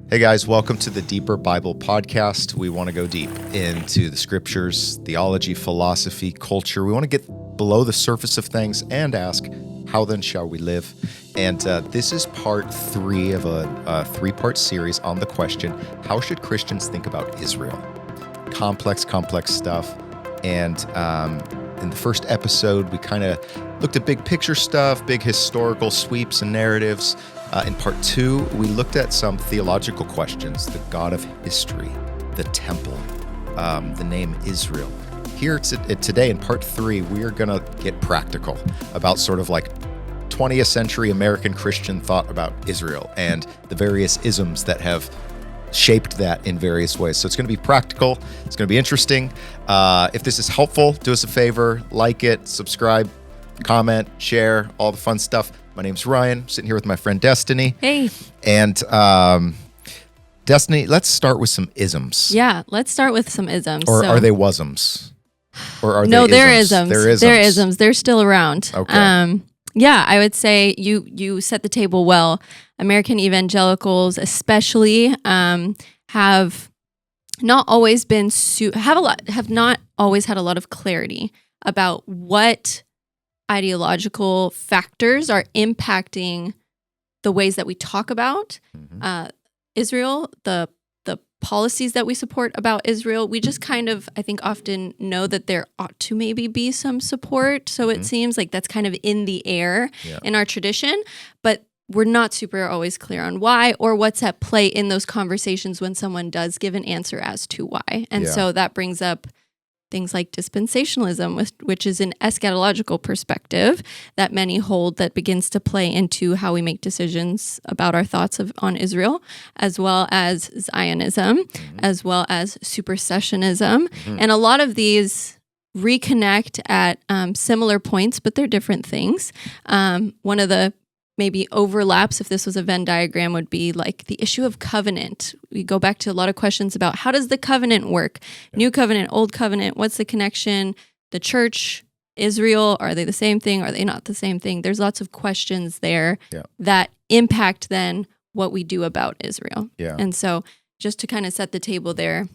Hey guys, welcome to the Deeper Bible Podcast. We want to go deep into the scriptures, theology, philosophy, culture. We want to get below the surface of things and ask, how then shall we live? And this is part 3 of a three-part series on the question, how should Christians think about Israel? Complex stuff. And in the first episode, we kind of looked at big picture stuff, big historical sweeps and narratives. In part 2, we looked at some theological questions, the God of history, the temple, the name Israel. Here today in part 3, we are going to get practical about sort of like 20th century American Christian thought about Israel and the various isms that have shaped that in various ways. So it's going to be practical. It's going to be interesting. If this is helpful, do us a favor, like it, subscribe, comment, share, all the fun stuff. My name's Ryan. I'm sitting here with my friend Destiny. Hey. And Destiny, let's start with some isms. Yeah, let's start with some isms. Or are they wasms? Or are no, they they're isms? isms. They're isms. They're still around. Okay. Yeah, I would say you set the table well. American evangelicals especially have not always been have not always had a lot of clarity about what ideological factors are impacting the ways that we talk about Israel, the policies that we support about Israel. We just kind of, I think, often know that there ought to maybe be some support. So it seems like that's kind of in the air in our tradition, but we're not super always clear on why or what's at play in those conversations when someone does give an answer as to why. And so that brings up things like dispensationalism, which is an eschatological perspective that many hold that begins to play into how we make decisions about our thoughts on Israel, as well as Zionism, as well as Supersessionism. And a lot of these reconnect at similar points, but they're different things. One of the maybe overlaps, if this was a Venn diagram, would be like the issue of covenant. We go back to a lot of questions about how does the covenant work? New covenant, old covenant, what's the connection? The church, Israel, are they the same thing? Are they not the same thing? There's lots of questions there that impact then what we do about Israel. And so just to kind of set the table there.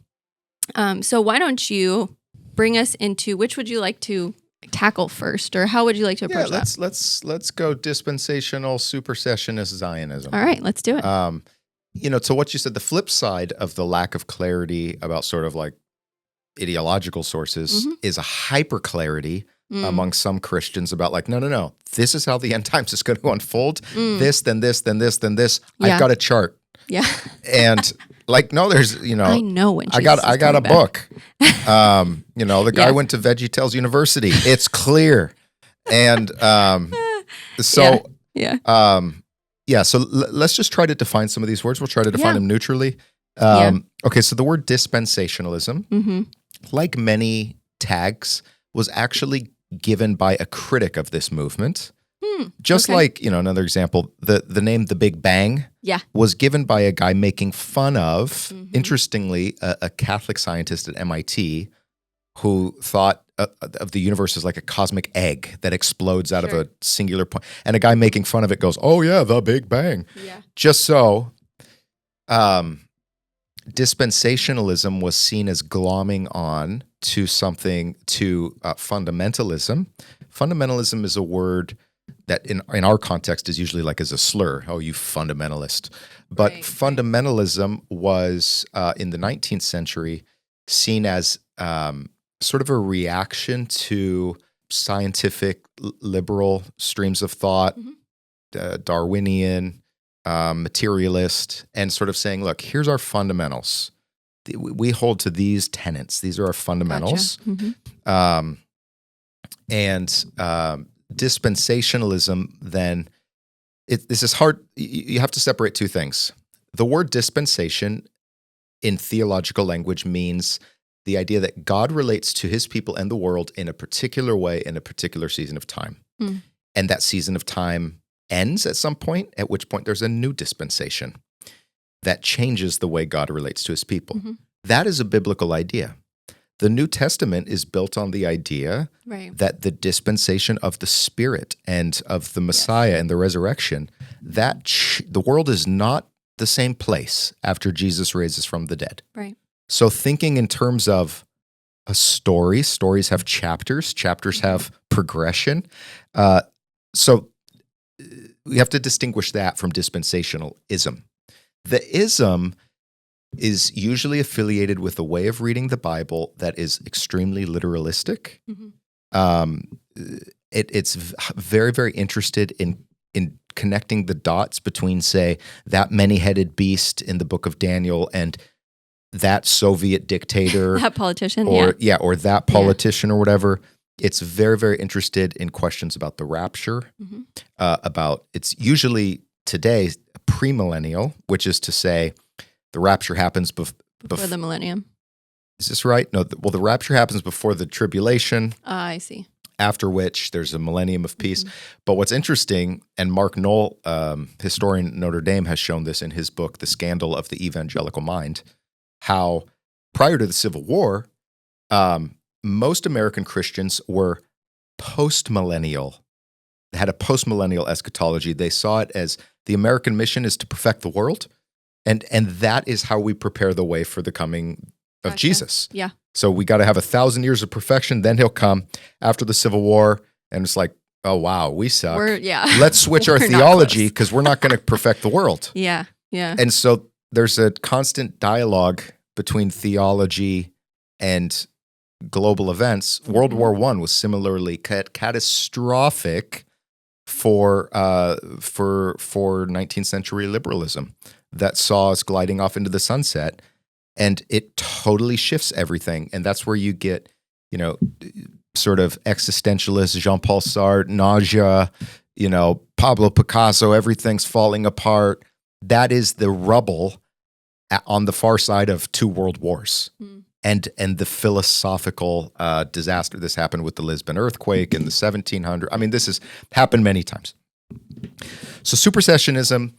So why don't you bring us into, which would you like to tackle first, or how would you like to approach that? Let's go dispensational, supersessionist Zionism. All right, let's do it. To what you said, the flip side of the lack of clarity about sort of like ideological sources is a hyper clarity among some Christians about like, no, this is how the end times is going to unfold. This, then this, then this, then this. I've got a chart. Yeah. And like, no, there's, I know when I got a book. The guy went to VeggieTales University. It's clear. And so let's just try to define some of these words. We'll try to define them neutrally. Okay, so the word dispensationalism, like many tags, was actually given by a critic of this movement. Just like, another example, the name The Big Bang was given by a guy making fun of, interestingly, a Catholic scientist at MIT who thought of the universe as like a cosmic egg that explodes out of a singular point. And a guy making fun of it goes, oh yeah, The Big Bang. Yeah. Just so dispensationalism was seen as glomming on to something, to fundamentalism. Fundamentalism is a word that in our context is usually like as a slur. Oh, you fundamentalist. But fundamentalism was in the 19th century seen as sort of a reaction to scientific liberal streams of thought, Darwinian, materialist, and sort of saying, look, here's our fundamentals. We hold to these tenets. These are our fundamentals. Gotcha. Dispensationalism, then, this is hard. You have to separate two things. The word dispensation in theological language means the idea that God relates to his people and the world in a particular way in a particular season of time. And that season of time ends at some point, at which point there's a new dispensation that changes the way God relates to his people. That is a biblical idea. The New Testament is built on the idea that the dispensation of the Spirit and of the Messiah and the resurrection, that the world is not the same place after Jesus raises from the dead. Right. So thinking in terms of a story, stories have chapters have progression. So we have to distinguish that from dispensationalism. The ism is usually affiliated with a way of reading the Bible that is extremely literalistic. It's very, very interested in connecting the dots between, say, that many-headed beast in the book of Daniel and that Soviet dictator, that politician, or that politician or whatever. It's very, very interested in questions about the rapture. It's usually today premillennial, which is to say, the rapture happens before the millennium. Is this right? No. The rapture happens before the tribulation. I see. After which there's a millennium of peace. But what's interesting, and Mark Knoll, historian at Notre Dame, has shown this in his book, The Scandal of the Evangelical Mind, how prior to the Civil War, most American Christians were post-millennial. They had a post-millennial eschatology. They saw it as the American mission is to perfect the world, and that is how we prepare the way for the coming of Jesus. Yeah. So we got to have 1,000 years of perfection, then he'll come after the Civil War, and it's like, oh, wow, we suck. Let's switch our theology because we're not going to perfect the world. Yeah. And so there's a constant dialogue between theology and global events. World War I was similarly catastrophic for 19th century liberalism that saw us gliding off into the sunset. And it totally shifts everything. And that's where you get, sort of existentialist Jean-Paul Sartre, nausea, Pablo Picasso, everything's falling apart. That is the rubble on the far side of 2 world wars. And the philosophical disaster. This happened with the Lisbon earthquake in the 1700s. I mean, this has happened many times. So supersessionism,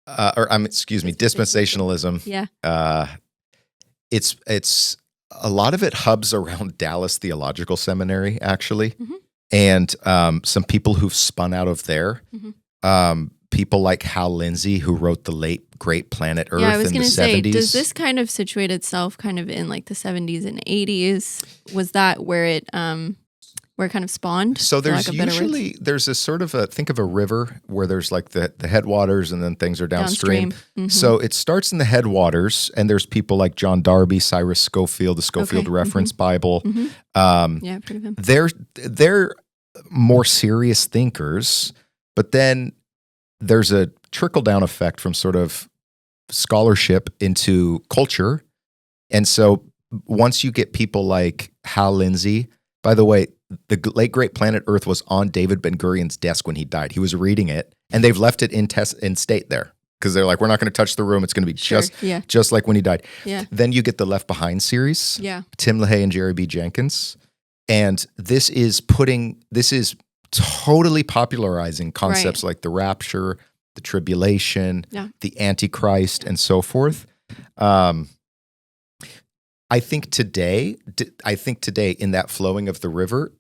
dispensationalism. Yeah. It's a lot of it hubs around Dallas Theological Seminary, actually, and some people who've spun out of there. People like Hal Lindsey, who wrote the late Great Planet Earth I was in the 70s. Say, does this kind of situate itself kind of in like the 70s and 80s? Was that where it kind of spawned? So there's a sort of think of a river where there's like the headwaters and then things are downstream. So it starts in the headwaters, and there's people like John Darby, Cyrus Scofield, the Scofield Reference Bible. I've heard of him. They're more serious thinkers, but then there's a trickle-down effect from sort of scholarship into culture. And so once you get people like Hal Lindsey, by the way, the late Great Planet Earth was on David Ben-Gurion's desk when he died. He was reading it, and they've left it in state there because they're like, we're not going to touch the room. It's going to be just like when he died. Yeah. Then you get the Left Behind series, Tim LaHaye and Jerry B. Jenkins. And this is totally popularizing concepts like the rapture, the tribulation, the Antichrist, and so forth. I think today in that flowing of the river,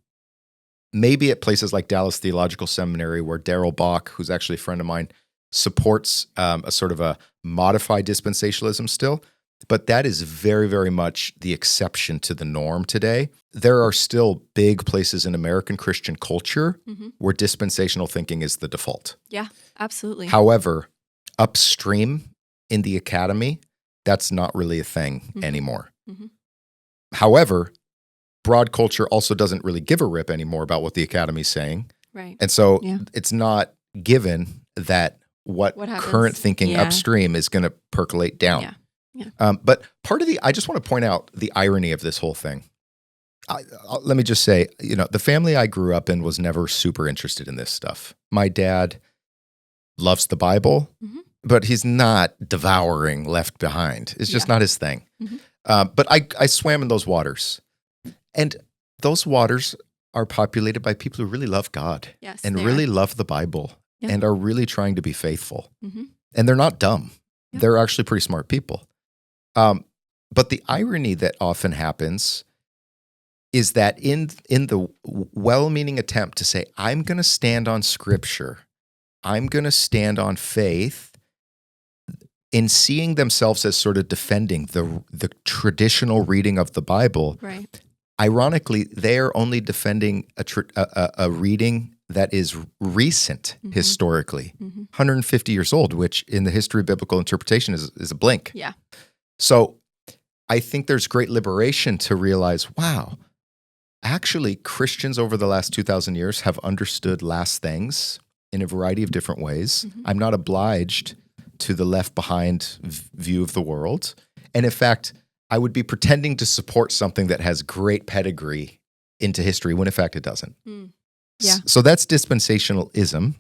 maybe at places like Dallas Theological Seminary, where Darrell Bach, who's actually a friend of mine, supports a sort of a modified dispensationalism still. But that is very, very much the exception to the norm today. There are still big places in American Christian culture where dispensational thinking is the default. Yeah, absolutely. However, upstream in the academy, that's not really a thing anymore. However, broad culture also doesn't really give a rip anymore about what the academy's saying. Right. And so it's not given that what current thinking upstream is going to percolate down. Yeah. But I just want to point out the irony of this whole thing. Let me just say, the family I grew up in was never super interested in this stuff. My dad loves the Bible, but he's not devouring Left Behind. It's just not his thing. But I swam in those waters. And those waters are populated by people who really love God and really love the Bible and are really trying to be faithful. And they're not dumb. They're actually pretty smart people. But the irony that often happens is that in the well-meaning attempt to say, I'm going to stand on Scripture, I'm going to stand on faith, in seeing themselves as sort of defending the traditional reading of the Bible, Right. ironically, they are only defending a reading that is recent historically, 150 years old, which in the history of biblical interpretation is a blink. Yeah. So I think there's great liberation to realize, wow, actually Christians over the last 2,000 years have understood last things in a variety of different ways. I'm not obliged to the left behind view of the world. And in fact, I would be pretending to support something that has great pedigree into history when in fact it doesn't. Yeah. So that's dispensationalism.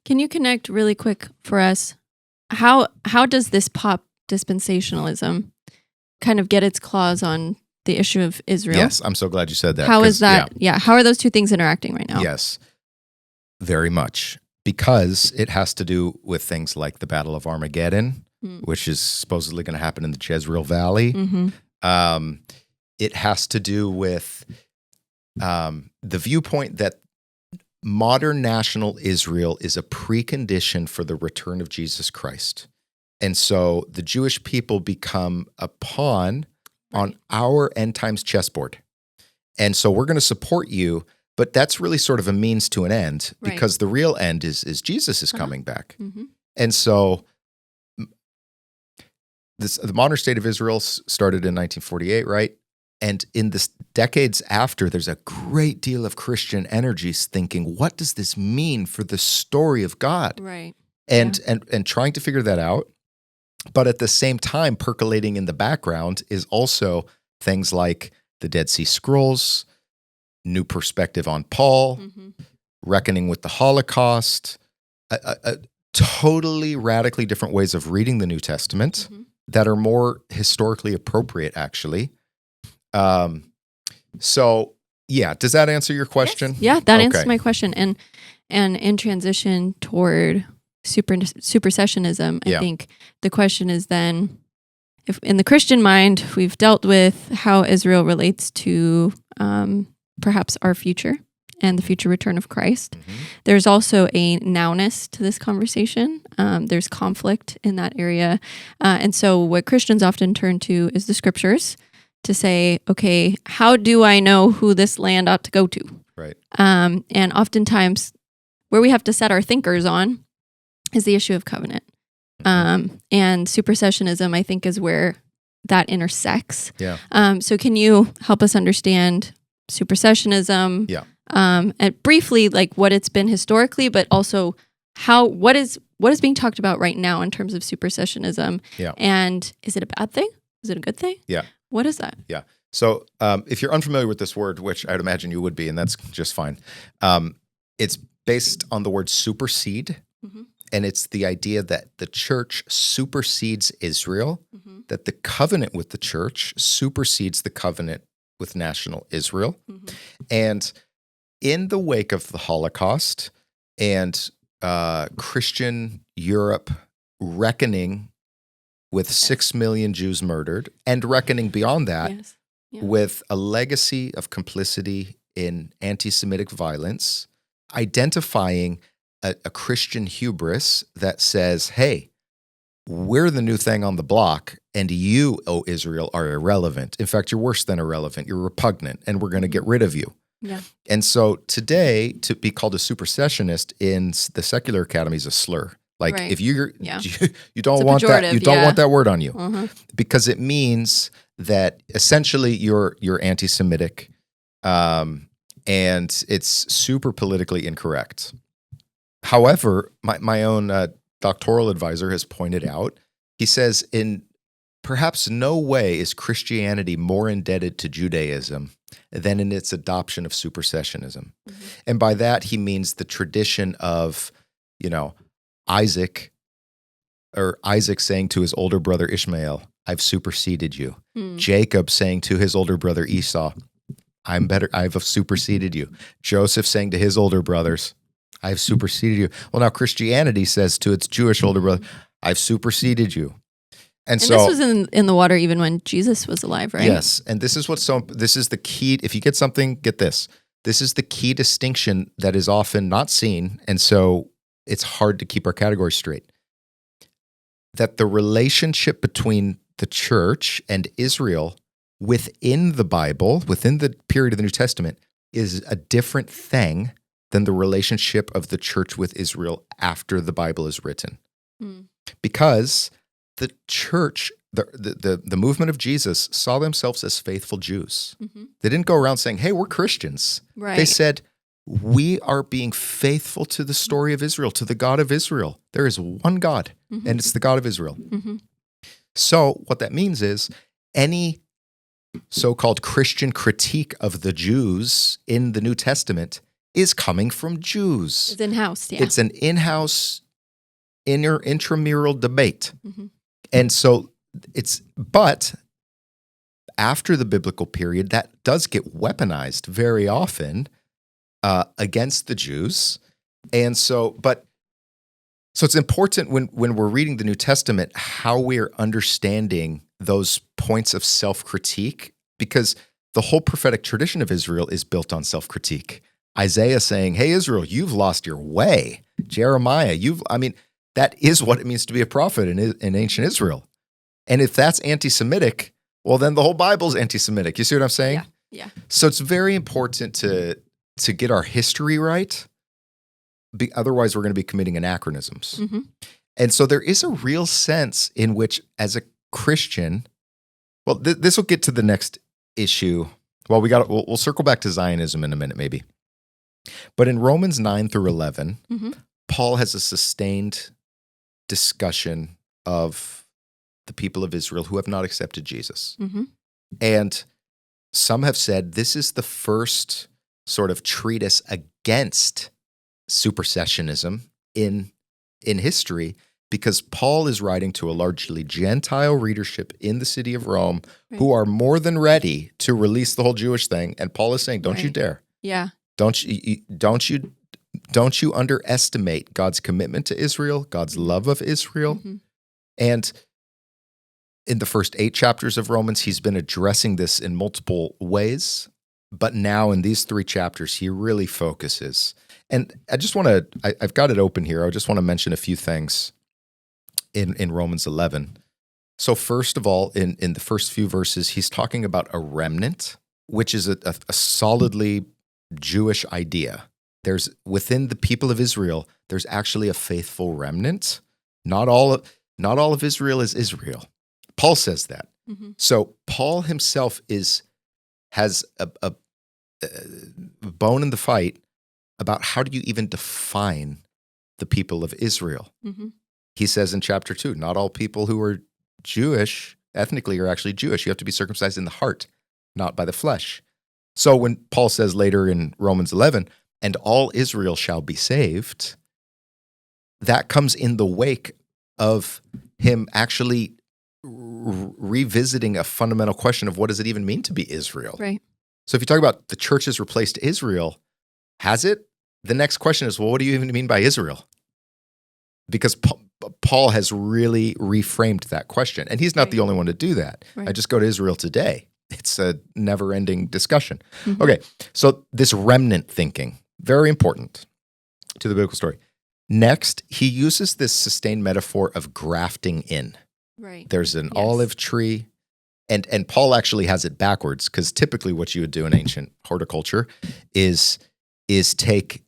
Can you connect really quick for us? How does this pop dispensationalism kind of get its claws on the issue of Israel? Yes, I'm so glad you said that. How is that? Yeah. How are those two things interacting right now? Yes, very much. Because it has to do with things like the Battle of Armageddon, which is supposedly going to happen in the Jezreel Valley. It has to do with the viewpoint that modern national Israel is a precondition for the return of Jesus Christ. And so the Jewish people become a pawn on our end times chessboard. And so we're going to support you, but that's really sort of a means to an end, because the real end is Jesus is coming back. And so the modern state of Israel started in 1948, right? And in the decades after, there's a great deal of Christian energies thinking, what does this mean for the story of God? Right. And trying to figure that out. But at the same time, percolating in the background is also things like the Dead Sea Scrolls, new perspective on Paul, reckoning with the Holocaust, a totally radically different ways of reading the New Testament that are more historically appropriate, actually. So, yeah, does that answer your question? Yes. Yeah, that answers my question. And in transition toward supersessionism, I think the question is then, if in the Christian mind, we've dealt with how Israel relates to perhaps our future and the future return of Christ. There's also a nowness to this conversation. There's conflict in that area. And so what Christians often turn to is the scriptures to say, okay, how do I know who this land ought to go to? Right. And oftentimes where we have to set our thinkers on is the issue of covenant. And supersessionism, I think, is where that intersects. Yeah. So can you help us understand supersessionism? Yeah. And briefly, like what it's been historically, but also what is being talked about right now in terms of supersessionism? Yeah. And is it a bad thing? Is it a good thing? Yeah. What is that? Yeah. So if you're unfamiliar with this word, which I'd imagine you would be, and that's just fine, it's based on the word supersede. And it's the idea that the church supersedes Israel, that the covenant with the church supersedes the covenant with national Israel. And in the wake of the Holocaust and Christian Europe reckoning with 6 million Jews murdered, and reckoning beyond that with a legacy of complicity in anti-Semitic violence, identifying a Christian hubris that says, hey, we're the new thing on the block, and you, O Israel, are irrelevant. In fact, you're worse than irrelevant. You're repugnant, and we're going to get rid of you. Yeah. And so today, to be called a supersessionist in the secular academy is a slur. Like if you don't want that, you don't want that word on you, because it means that essentially you're anti-Semitic, and it's super politically incorrect. However, my own doctoral advisor has pointed out, he says, in perhaps no way is Christianity more indebted to Judaism than in its adoption of supersessionism. And by that, he means the tradition of, Isaac saying to his older brother Ishmael, I've superseded you. Jacob saying to his older brother Esau, I'm better, I've superseded you. Joseph saying to his older brothers, I've superseded you. Well, now Christianity says to its Jewish older brother, I've superseded you. And so this was in the water even when Jesus was alive, right? Yes. And this is this is the key. If you get something, get this. This is the key distinction that is often not seen. And so it's hard to keep our categories straight. that the relationship between the church and Israel within the Bible, within the period of the New Testament, is a different thing than the relationship of the church with Israel after the Bible is written. Mm. Because the church, the movement of Jesus saw themselves as faithful Jews. Mm-hmm. They didn't go around saying, hey, we're Christians. Right. They said, we are being faithful to the story of Israel, to the God of Israel. There is one God, Mm-hmm. and it's the God of Israel. Mm-hmm. So what that means is any so-called Christian critique of the Jews in the New Testament is coming from Jews. It's in-house, yeah. It's an in-house, intramural debate. Mm-hmm. And so but after the biblical period, that does get weaponized very often against the Jews. And so it's important when we're reading the New Testament, how we're understanding those points of self-critique, because the whole prophetic tradition of Israel is built on self-critique. Isaiah saying, hey, Israel, you've lost your way. Jeremiah, that is what it means to be a prophet in ancient Israel. And if that's anti-Semitic, well, then the whole Bible's anti-Semitic. You see what I'm saying? Yeah. So it's very important to get our history right. Otherwise, we're going to be committing anachronisms. Mm-hmm. And so there is a real sense in which, as a Christian, well, this will get to the next issue. Well, we'll circle back to Zionism in a minute, maybe. But in Romans 9 through 11, Mm-hmm. Paul has a sustained discussion of the people of Israel who have not accepted Jesus. Mm-hmm. And some have said this is the first sort of treatise against supersessionism in history, because Paul is writing to a largely Gentile readership in the city of Rome who are more than ready to release the whole Jewish thing. And Paul is saying, don't you dare. Yeah. Don't you underestimate God's commitment to Israel, God's love of Israel. Mm-hmm. And in the first 8 chapters of Romans, he's been addressing this in multiple ways. But now in these 3 chapters, he really focuses. And I just want to, I've got it open here. I just want to mention a few things in Romans 11. So first of all, in the first few verses, he's talking about a remnant, which is a solidly Jewish idea. There's within the people of Israel, there's actually a faithful remnant. Not all of Israel is Israel. Paul says that. Mm-hmm. So Paul himself has a bone in the fight about how do you even define the people of Israel. Mm-hmm. He says in chapter 2, not all people who are Jewish ethnically are actually Jewish. You have to be circumcised in the heart, not by the flesh. So when Paul says later in Romans 11, and all Israel shall be saved, that comes in the wake of him actually revisiting a fundamental question of what does it even mean to be Israel? Right. So if you talk about the church has replaced Israel, has it? The next question is, well, what do you even mean by Israel? Because Paul has really reframed that question. And he's not the only one to do that. Right. I just go to Israel today. It's a never-ending discussion. Mm-hmm. Okay, so this remnant thinking, very important to the biblical story. Next, he uses this sustained metaphor of grafting in. Right. There's an olive tree, and Paul actually has it backwards, because typically what you would do in ancient horticulture is take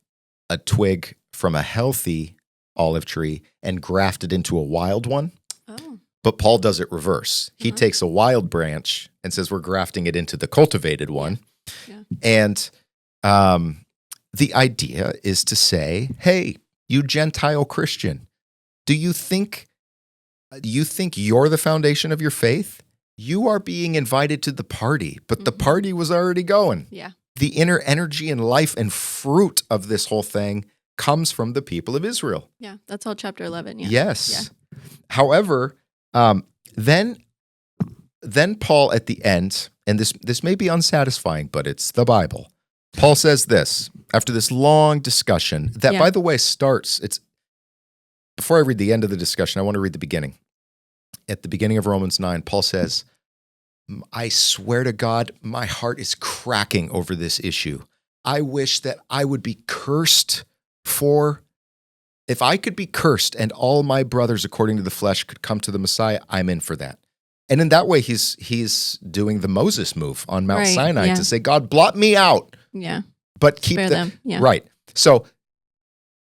a twig from a healthy olive tree and graft it into a wild one. Oh. But Paul does it reverse. He takes a wild branch and says we're grafting it into the cultivated one. Yeah. And the idea is to say, hey, you Gentile Christian, do you think you're the foundation of your faith? You are being invited to the party, but the party was already going. Yeah. The inner energy and life and fruit of this whole thing comes from the people of Israel. Yeah. That's all chapter 11. Yeah. Yes. Yeah. However, then Paul at the end, and this may be unsatisfying, but it's the Bible. Paul says this after this long discussion that, by the way, before I read the end of the discussion, I want to read the beginning. At the beginning of Romans 9, Paul says, I swear to God, my heart is cracking over this issue. I wish that I would be cursed for If I could be cursed and all my brothers according to the flesh could come to the Messiah, I'm in for that. And in that way, he's doing the Moses move on Mount Right, Sinai yeah. to say, God, blot me out, Yeah. but keep Spare them. them. Yeah. Right. So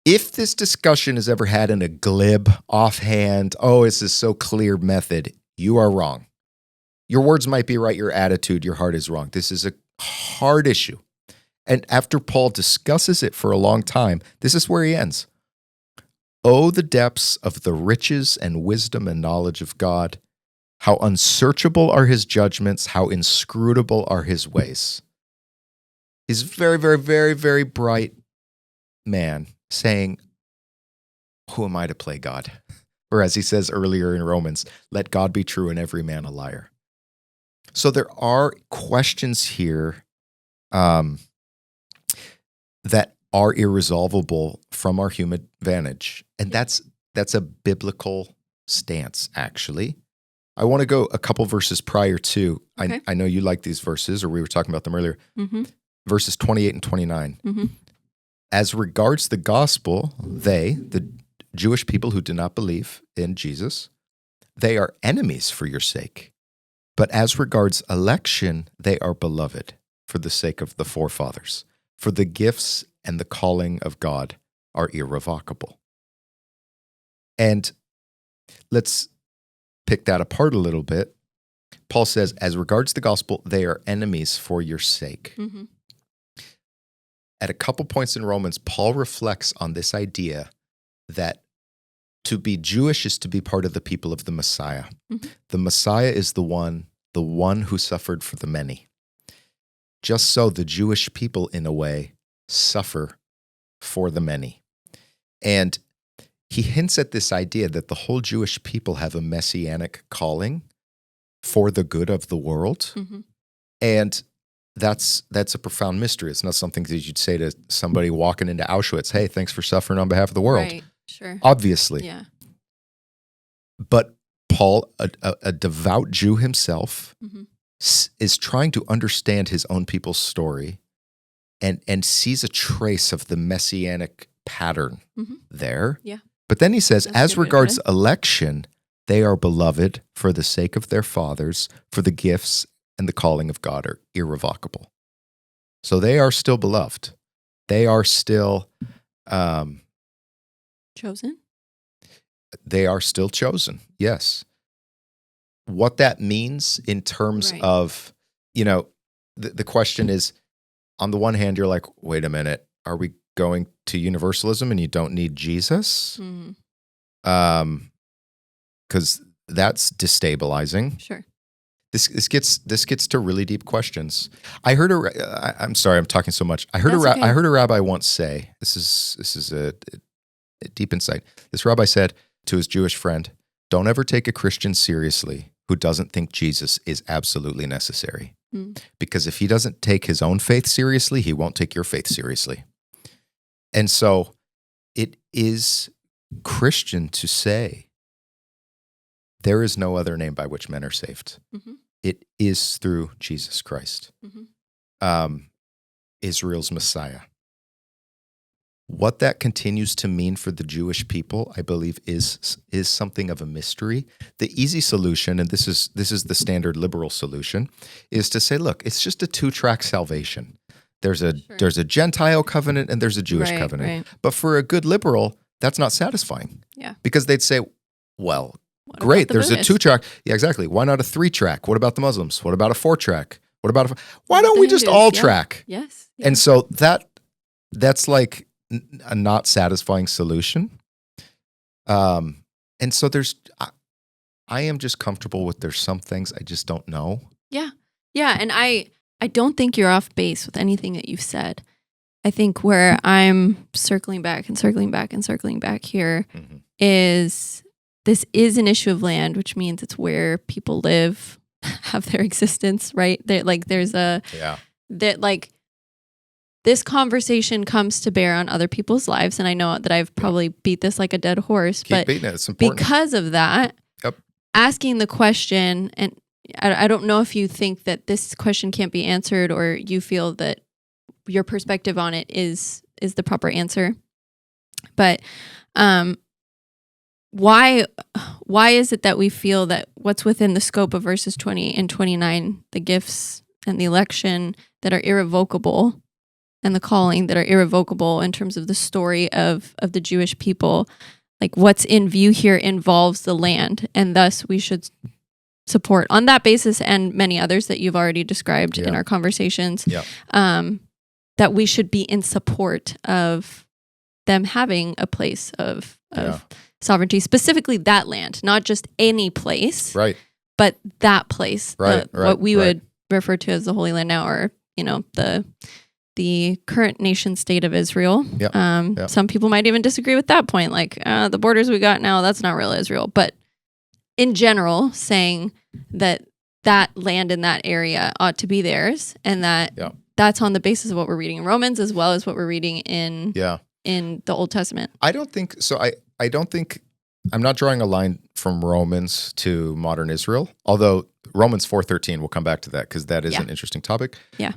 if this discussion is ever had in a glib, offhand, oh, this is so clear method, you are wrong. Your words might be right, your attitude, your heart is wrong. This is a hard issue. And after Paul discusses it for a long time, this is where he ends. Oh, the depths of the riches and wisdom and knowledge of God. How unsearchable are his judgments, how inscrutable are his ways. He's a very, very, very, very bright man saying, who am I to play God? Or as he says earlier in Romans, let God be true and every man a liar. So there are questions here that are irresolvable from our human vantage. And that's a biblical stance, actually. I want to go a couple verses prior to, Okay. I know you like these verses, or we were talking about them earlier, verses 28 and 29. As regards the gospel, they, the Jewish people who do not believe in Jesus, they are enemies for your sake. But as regards election, they are beloved for the sake of the forefathers. For the gifts and the calling of God are irrevocable. And let's pick that apart a little bit. Paul says, as regards the gospel, they are enemies for your sake. At a couple points in Romans, Paul reflects on this idea that to be Jewish is to be part of the people of the Messiah. The Messiah is the one who suffered for the many. Just so the Jewish people, in a way, suffer for the many. And he hints at this idea that the whole Jewish people have a messianic calling for the good of the world. And that's a profound mystery. It's not something that you'd say to somebody walking into Auschwitz, hey, thanks for suffering on behalf of the world. Right. Sure. Obviously. Yeah. But Paul, a devout Jew himself, is trying to understand his own people's story and sees a trace of the messianic pattern there. Yeah. But then he says, That's a as good way to put regards it. election, they are beloved for the sake of their fathers, for the gifts and the calling of God are irrevocable. So they are still beloved. They are still Chosen? they are still chosen. Yes. What that means in terms Right. of, the question is, on the one hand, you're like, wait a minute, are we going to universalism and you don't need Jesus? Because that's destabilizing. Sure. This gets to really deep questions. I heard I'm sorry, I'm talking so much. I heard That's okay. I heard a rabbi once say, this is a deep insight. This rabbi said to his Jewish friend, don't ever take a Christian seriously who doesn't think Jesus is absolutely necessary. Because if he doesn't take his own faith seriously, he won't take your faith seriously. And so it is Christian to say, there is no other name by which men are saved. It is through Jesus Christ, Israel's Messiah. What that continues to mean for the Jewish people, I believe, is something of a mystery. The easy solution, and this is the standard liberal solution, is to say, look, it's just a 2-track salvation. There's a Gentile covenant and there's a Jewish covenant. Right. But for a good liberal, that's not satisfying. Yeah. Because they'd say, well, What great, about the there's a Buddhists? 2-track. Yeah, exactly. Why not a 3-track? What about the Muslims? What about a 4-track? Why What don't about we the just Hindus? all Yeah. track? Yes. And so that's like a not satisfying solution. And so I am just comfortable with there's some things I just don't know. Yeah. And I don't think you're off base with anything that you've said. I think where I'm circling back here is this is an issue of land, which means it's where people live, have their existence, right? This conversation comes to bear on other people's lives. And I know that I've probably beat this like a dead horse, Keep but beating it. It's important. because of that, Yep. asking the question, and I don't know if you think that this question can't be answered or you feel that your perspective on it is the proper answer. But Why is it that we feel that what's within the scope of verses 20 and 29, the gifts and the election that are irrevocable, and the calling that are irrevocable in terms of the story of the Jewish people, like what's in view here involves the land, and thus we should support on that basis and many others that you've already described in our conversations, that we should be in support of them having a place of sovereignty, specifically that land, not just any place, right? But that place, right? What we would refer to as the Holy Land now, or the current nation state of Israel. Some people might even disagree with that point, like the borders we got now, that's not real Israel. But in general, saying that land in that area ought to be theirs, and that that's on the basis of what we're reading in Romans as well as what we're reading in the Old Testament. I don't think so. I don't think, I'm not drawing a line from Romans to modern Israel, although Romans 4:13, we'll come back to that because that is an interesting topic. Yeah.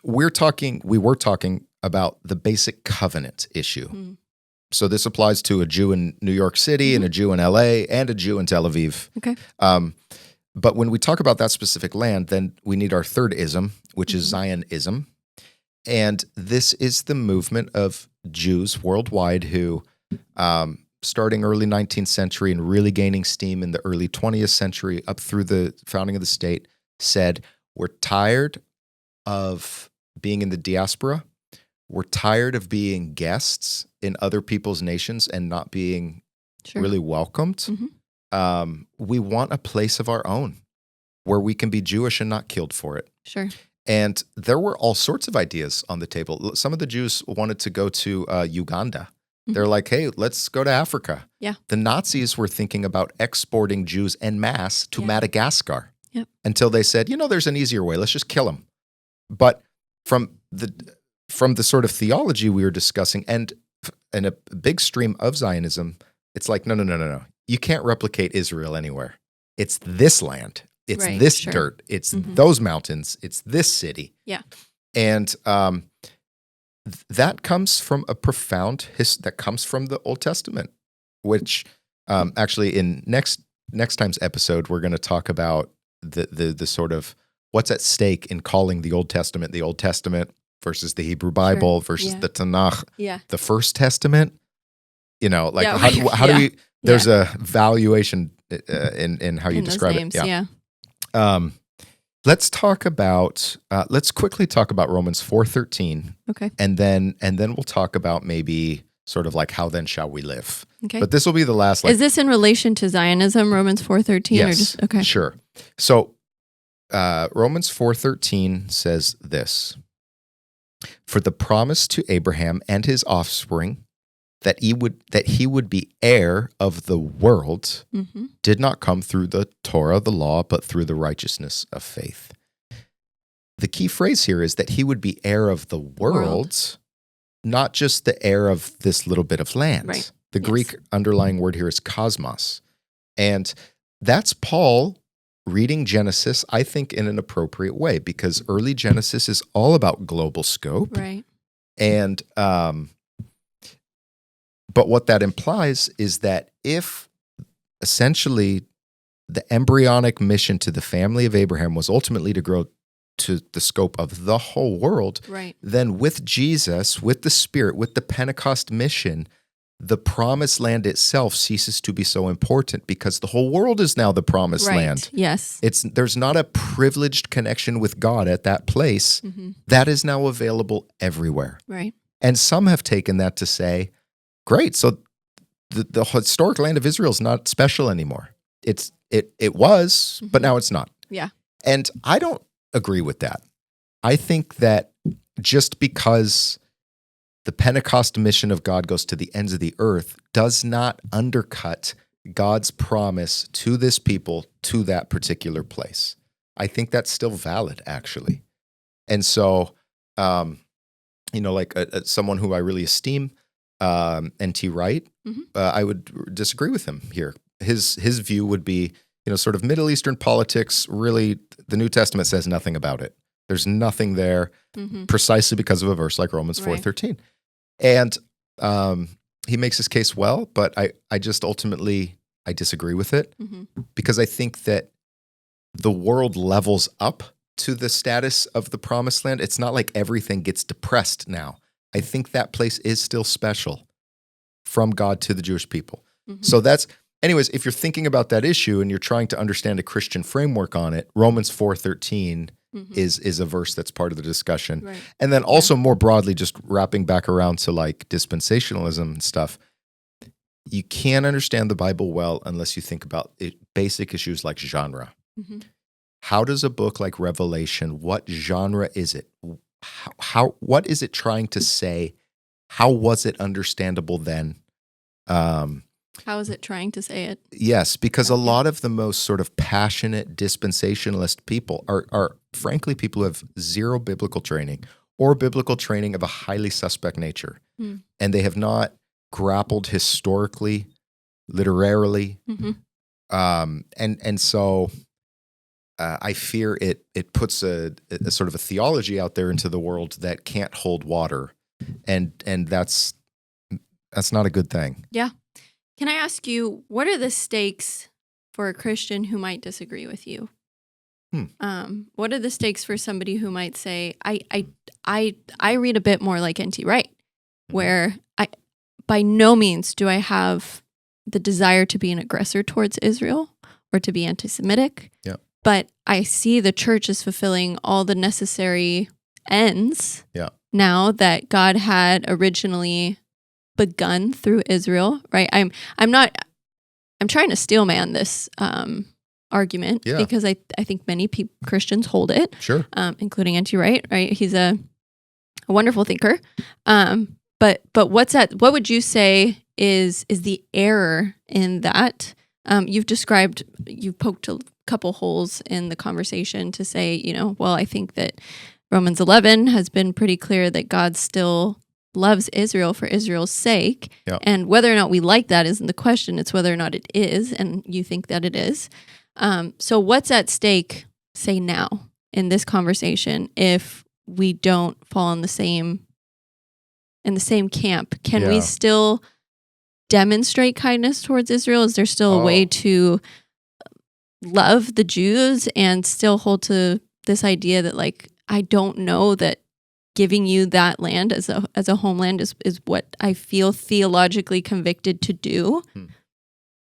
We were talking about the basic covenant issue. Mm. So this applies to a Jew in New York City and a Jew in LA and a Jew in Tel Aviv. Okay. But when we talk about that specific land, then we need our third ism, which is Zionism. And this is the movement of Jews worldwide who, starting early 19th century and really gaining steam in the early 20th century up through the founding of the state, said, we're tired of being in the diaspora. We're tired of being guests in other people's nations and not being really welcomed. Mm-hmm. We want a place of our own where we can be Jewish and not killed for it. Sure. And there were all sorts of ideas on the table. Some of the Jews wanted to go to Uganda. They're like, hey, let's go to Africa. Yeah. The Nazis were thinking about exporting Jews en masse to Madagascar until they said, there's an easier way. Let's just kill them. But from the sort of theology we were discussing and a big stream of Zionism, it's like, no. You can't replicate Israel anywhere. It's this land. It's this dirt. It's those mountains. It's this city. Yeah. And that comes from a profound that comes from the Old Testament, which actually in next time's episode, we're going to talk about the sort of what's at stake in calling the Old Testament versus the Hebrew Bible versus the Tanakh, the First Testament. How do we? There's a valuation in how you describe names, it. Let's talk about. Let's quickly talk about Romans 4:13. Okay, and then we'll talk about maybe sort of like how then shall we live. Okay, but this will be the last. Is this in relation to Zionism, Romans 4:13? Yes, or just, okay, sure. So Romans 4:13 says this: for the promise to Abraham and his offspring, that he would be heir of the world, did not come through the Torah, the law, but through the righteousness of faith. The key phrase here is that he would be heir of the world, not just the heir of this little bit of land. Right. The Greek underlying word here is cosmos. And that's Paul reading Genesis, I think, in an appropriate way, because early Genesis is all about global scope. Right. And but what that implies is that if essentially the embryonic mission to the family of Abraham was ultimately to grow to the scope of the whole world, then with Jesus, with the Spirit, with the Pentecost mission, the promised land itself ceases to be so important because the whole world is now the promised land. Yes. There's not a privileged connection with God at that place. That is now available everywhere. Right. And some have taken that to say, great, so the historic land of Israel is not special anymore. It was, but now it's not. Yeah. And I don't agree with that. I think that just because the Pentecost mission of God goes to the ends of the earth does not undercut God's promise to this people to that particular place. I think that's still valid, actually. And so, like someone who I really esteem, N.T. Wright, I would disagree with him here. His view would be, sort of Middle Eastern politics, really, the New Testament says nothing about it. There's nothing there precisely because of a verse like Romans 4:13. And he makes his case well, but I just ultimately, I disagree with it Mm-hmm. because I think that the world levels up to the status of the promised land. It's not like everything gets depressed now. I think that place is still special from God to the Jewish people. Mm-hmm. So that's, anyways, if you're thinking about that issue and you're trying to understand a Christian framework on it, Romans 4:13 Mm-hmm. is a verse that's part of the discussion. Right. And then also more broadly, just wrapping back around to like dispensationalism and stuff, you can't understand the Bible well unless you think about basic issues like genre. Mm-hmm. How does a book like Revelation, what genre is it? What is it trying to say? How was it understandable then? How is it trying to say it? Yes, because a lot of the most sort of passionate dispensationalist people are frankly people who have zero biblical training or biblical training of a highly suspect nature. Mm. And they have not grappled historically, literarily. Mm-hmm. And so I fear it puts a sort of a theology out there into the world that can't hold water. And that's not a good thing. Yeah. Can I ask you, what are the stakes for a Christian who might disagree with you? What are the stakes for somebody who might say, I read a bit more like N.T. Wright, where by no means do I have the desire to be an aggressor towards Israel or to be anti-Semitic, but I see the church as fulfilling all the necessary ends now that God had originally begun through Israel, right? I'm trying to steelman this argument because I think many Christians hold it, including N.T. Wright, right? He's a wonderful thinker. But what would you say is the error in that? You've poked a couple holes in the conversation to say, well, I think that Romans 11 has been pretty clear that God still loves Israel for Israel's sake. And whether or not we like that isn't the question. It's whether or not it is, and you think that it is. So what's at stake, say now, in this conversation if we don't fall in the same camp? Can we still demonstrate kindness towards Israel? Is there still a way to love the Jews and still hold to this idea that, like, I don't know that giving you that land as a homeland is what I feel theologically convicted to do?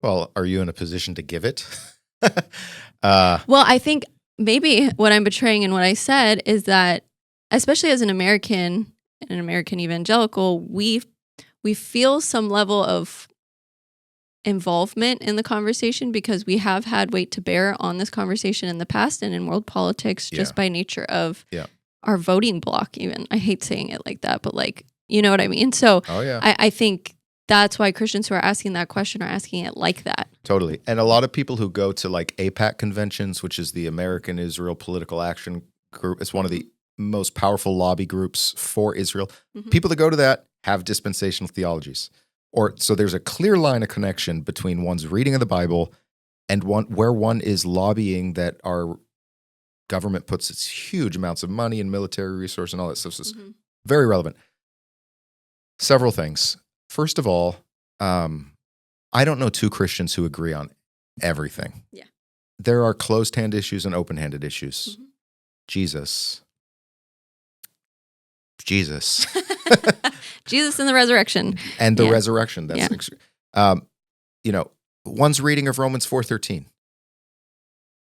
Well, are you in a position to give it? Well, I think maybe what I'm betraying in what I said is that, especially as an American evangelical, we feel some level of involvement in the conversation because we have had weight to bear on this conversation in the past and in world politics just by nature of our voting block even. I hate saying it like that, but like, you know what I mean? So I think that's why Christians who are asking that question are asking it like that. Totally. And a lot of people who go to like APAC conventions, which is the American Israel Political Action Group, it's one of the most powerful lobby groups for Israel. People that go to that have dispensational theologies. So there's a clear line of connection between one's reading of the Bible and where one is lobbying that our government puts its huge amounts of money and military resource and all that stuff. So it's very relevant. Several things. First of all, I don't know two Christians who agree on everything. Yeah. There are closed-hand issues and open-handed issues. Jesus. Jesus and the resurrection. And the resurrection. That's one's reading of Romans 4:13.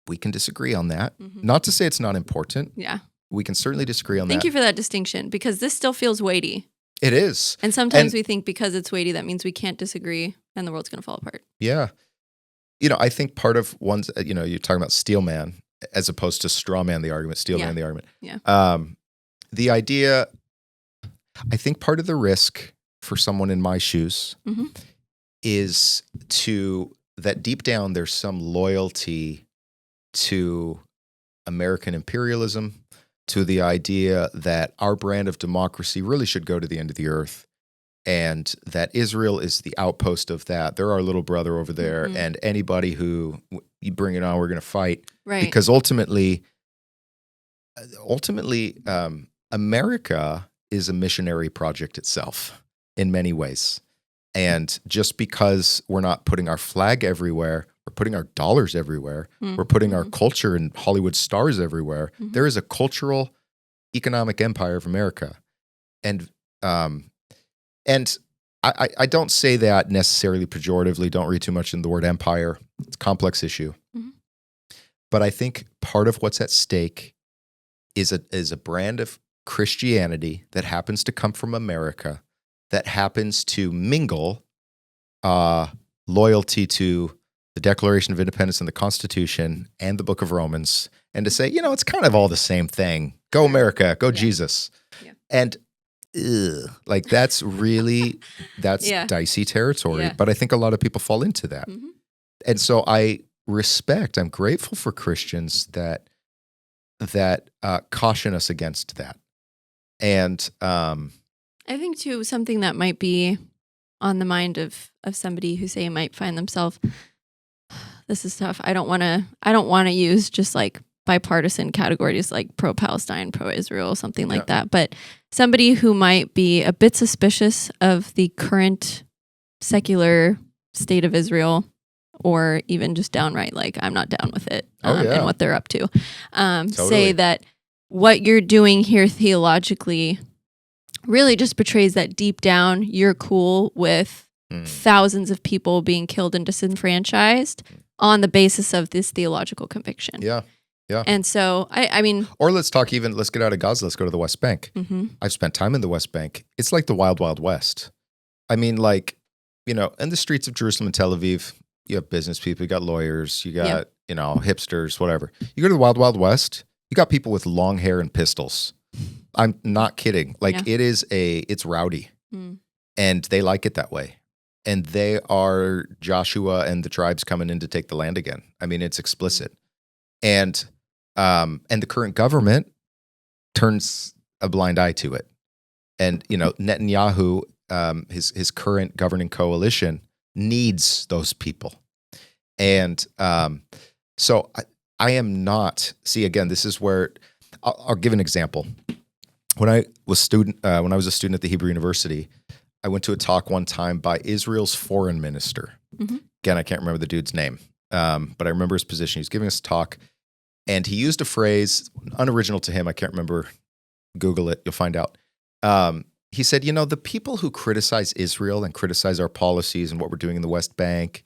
We can disagree on that. Not to say it's not important. Yeah. We can certainly disagree on that. Thank you for that distinction, because this still feels weighty. It is. And sometimes we think because it's weighty, that means we can't disagree and the world's going to fall apart. Yeah. I think part of one's, you're talking about steelman as opposed to strawman the argument, steelman the argument. Yeah. The idea, I think part of the risk for someone in my shoes is that deep down there's some loyalty to American imperialism, to the idea that our brand of democracy really should go to the end of the earth, and that Israel is the outpost of that. They're our little brother over there, and anybody who you bring it on, we're going to fight. Right. Because ultimately, America is a missionary project itself in many ways. And just because we're not putting our flag everywhere, we're putting our dollars everywhere, we're putting our culture and Hollywood stars everywhere. There is a cultural, economic empire of America. And I don't say that necessarily pejoratively. Don't read too much in the word empire. It's a complex issue. But I think part of what's at stake is a brand of Christianity that happens to come from America, that happens to mingle loyalty to the Declaration of Independence and the Constitution and the Book of Romans, and to say, it's kind of all the same thing. Go America, go Jesus. Yeah. And like that's dicey territory. But I think a lot of people fall into that. And so I'm grateful for Christians that caution us against that. And I think too, something that might be on the mind of somebody who say might find themselves, this is tough. I don't want to use just like bipartisan categories like pro-Palestine, pro-Israel, something like that. But somebody who might be a bit suspicious of the current secular state of Israel, or even just downright like, I'm not down with it and what they're up to. Totally. Say that what you're doing here theologically really just portrays that deep down you're cool with thousands of people being killed and disenfranchised on the basis of this theological conviction. Yeah. And so, I mean... Or let's get out of Gaza, let's go to the West Bank. I've spent time in the West Bank. It's like the Wild, Wild West. I mean, like, in the streets of Jerusalem and Tel Aviv, you have business people, you got lawyers, you got, hipsters, whatever. You go to the Wild, Wild West, you got people with long hair and pistols. I'm not kidding. Like it's rowdy and they like it that way. And they are Joshua and the tribes coming in to take the land again. I mean, it's explicit. And the current government turns a blind eye to it. And, Netanyahu, his current governing coalition needs those people. And so I am not, see, again, this is where I'll give an example. When I was a student at the Hebrew University, I went to a talk one time by Israel's foreign minister. Again, I can't remember the dude's name, but I remember his position. He was giving us a talk, and he used a phrase unoriginal to him. I can't remember. Google it. You'll find out. He said, the people who criticize Israel and criticize our policies and what we're doing in the West Bank,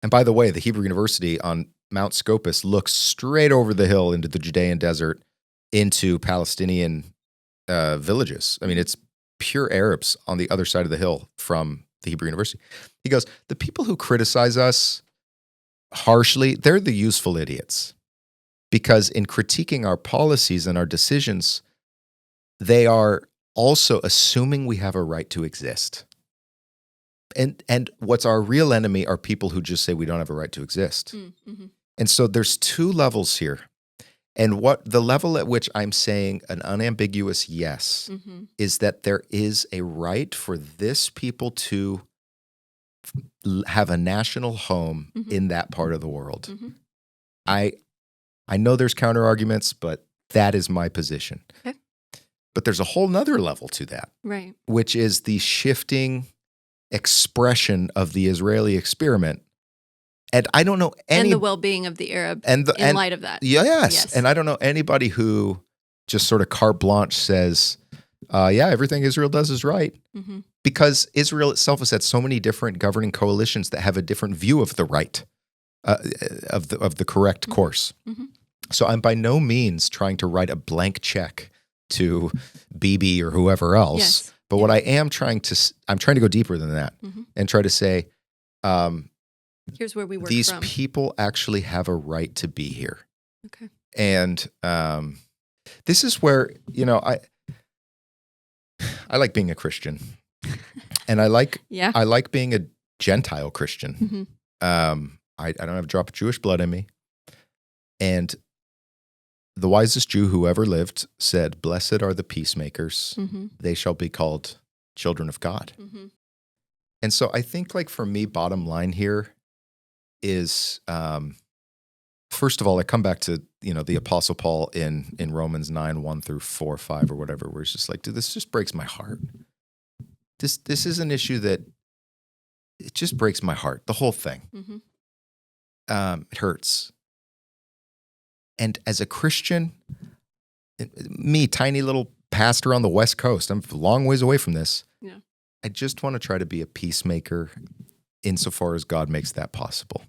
and by the way, the Hebrew University on Mount Scopus looks straight over the hill into the Judean desert, into Palestinian villages. I mean, it's pure Arabs on the other side of the hill from the Hebrew University. He goes, the people who criticize us harshly, they're the useful idiots. Because in critiquing our policies and our decisions, they are also assuming we have a right to exist. And what's our real enemy are people who just say we don't have a right to exist. And so there's two levels here. And what the level at which I'm saying an unambiguous yes is that there is a right for this people to have a national home in that part of the world. I know there's counter arguments, but that is my position. Okay. But there's a whole nother level to that, right? Which is the shifting expression of the Israeli experiment. And I don't know and the well-being of the Arab in light of that. Yes. And I don't know anybody who just sort of carte blanche says, everything Israel does is right. Because Israel itself has had so many different governing coalitions that have a different view of the right, of the correct course. So I'm by no means trying to write a blank check to Bibi or whoever else. Yes. But what I'm trying to go deeper than that and try to say, here's where we work these from. people actually have a right to be here. Okay. And this is where, I like being a Christian. And I like being a Gentile Christian. I don't have a drop of Jewish blood in me. And the wisest Jew who ever lived said, "Blessed are the peacemakers. They shall be called children of God." And so I think, like, for me, bottom line here is, first of all, I come back to, the Apostle Paul in Romans 9, 1 through 4, 5 or whatever, where it's just like, dude, this just breaks my heart. This is an issue that it just breaks my heart, the whole thing. It hurts. And as a Christian, me, tiny little pastor on the West Coast, I'm a long ways away from this. Yeah. I just want to try to be a peacemaker insofar as God makes that possible.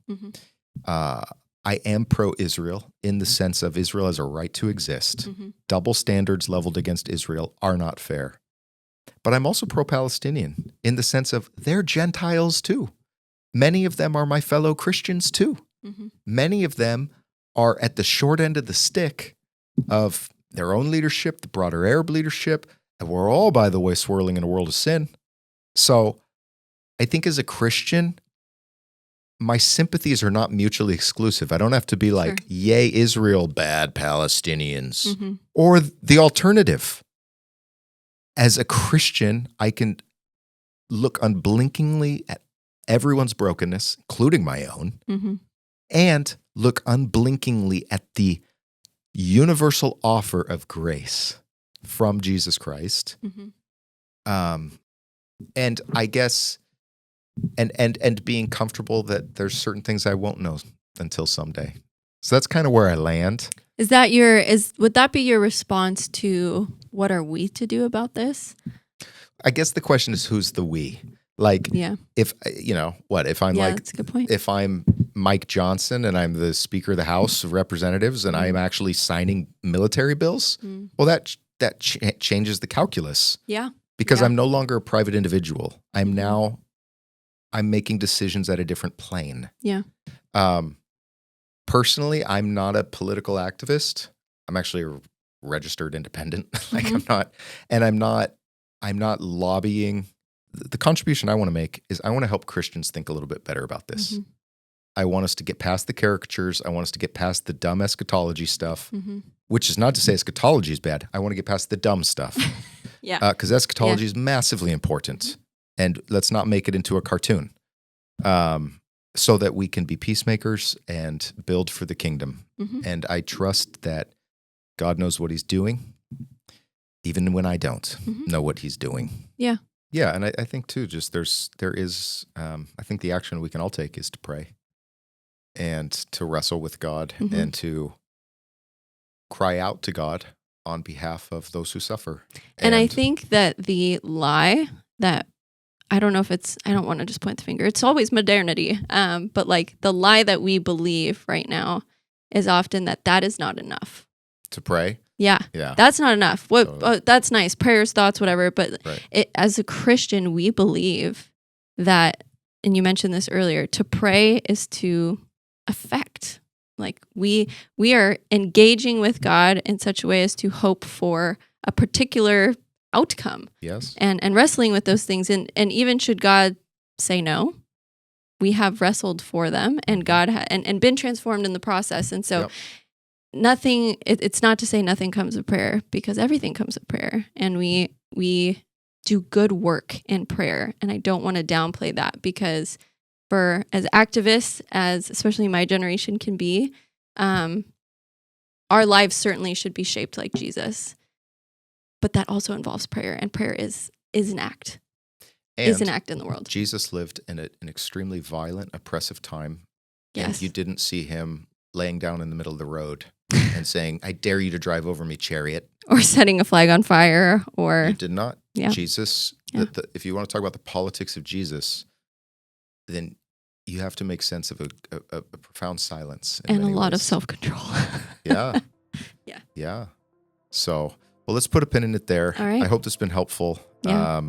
I am pro-Israel in the sense of Israel has a right to exist. Double standards leveled against Israel are not fair. But I'm also pro-Palestinian in the sense of they're Gentiles too. Many of them are my fellow Christians too. Many of them are at the short end of the stick of their own leadership, the broader Arab leadership, and we're all, by the way, swirling in a world of sin. So I think as a Christian, my sympathies are not mutually exclusive. I don't have to be like, yay, Israel, bad Palestinians, or the alternative. As a Christian, I can look unblinkingly at everyone's brokenness, including my own, and look unblinkingly at the universal offer of grace from Jesus Christ. And I guess, and being comfortable that there's certain things I won't know until someday. So that's kind of where I land. Would that be your response to what are we to do about this? I guess the question is, who's the we? Like, if, if I'm that's a good point. if I'm Mike Johnson and I'm the Speaker of the House of Representatives and I'm actually signing military bills, well, that changes the calculus. Yeah. Because I'm no longer a private individual. I'm making decisions at a different plane. Yeah. Personally, I'm not a political activist. I'm actually a registered independent. I'm not lobbying. The contribution I want to make is I want to help Christians think a little bit better about this. I want us to get past the caricatures. I want us to get past the dumb eschatology stuff, which is not to say eschatology is bad. I want to get past the dumb stuff. Because eschatology is massively important. And let's not make it into a cartoon. So that we can be peacemakers and build for the kingdom. And I trust that God knows what he's doing, even when I don't know what he's doing. Yeah. Yeah, and I think too, just there is, I think the action we can all take is to pray and to wrestle with God and to cry out to God on behalf of those who suffer. And I think that the lie that, I don't want to just point the finger. It's always modernity. But like the lie that we believe right now is often that is not enough. To pray? Yeah. That's not enough. That's nice. Prayers, thoughts, whatever. But as a Christian, we believe that, and you mentioned this earlier, to pray is to affect. Like we are engaging with God in such a way as to hope for a particular outcome. Yes. And wrestling with those things. And even should God say no, we have wrestled for them and God and been transformed in the process. And so nothing, it's not to say nothing comes of prayer, because everything comes of prayer. And we do good work in prayer. And I don't want to downplay that, because for as activists as especially my generation can be, our lives certainly should be shaped like Jesus. But that also involves prayer, and prayer is an act. Is an act in the world. Jesus lived in an extremely violent, oppressive time. Yes. And you didn't see him laying down in the middle of the road and saying, I dare you to drive over me, chariot. Or setting a flag on fire. Or you did not. Yeah. Jesus, if you want to talk about the politics of Jesus, then you have to make sense of a profound silence. And a lot of self-control. Yeah. Yeah. So, well, let's put a pin in it there. All right. I hope this has been helpful. Yeah.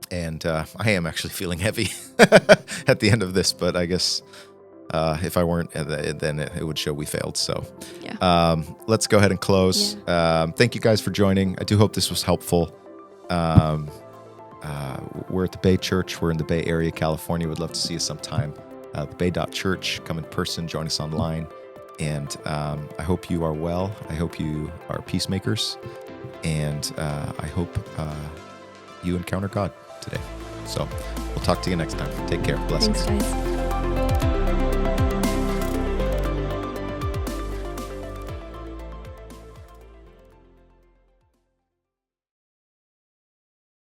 And I am actually feeling heavy at the end of this, but I guess if I weren't, then it would show we failed. So let's go ahead and close. Yeah. Thank you guys for joining. I do hope this was helpful. We're at the Bay Church. We're in the Bay Area, California. We'd love to see you sometime. The Bay.Church. Come in person, join us online. And I hope you are well. I hope you are peacemakers. And I hope you encounter God today. So we'll talk to you next time. Take care. Blessings. Thanks, guys.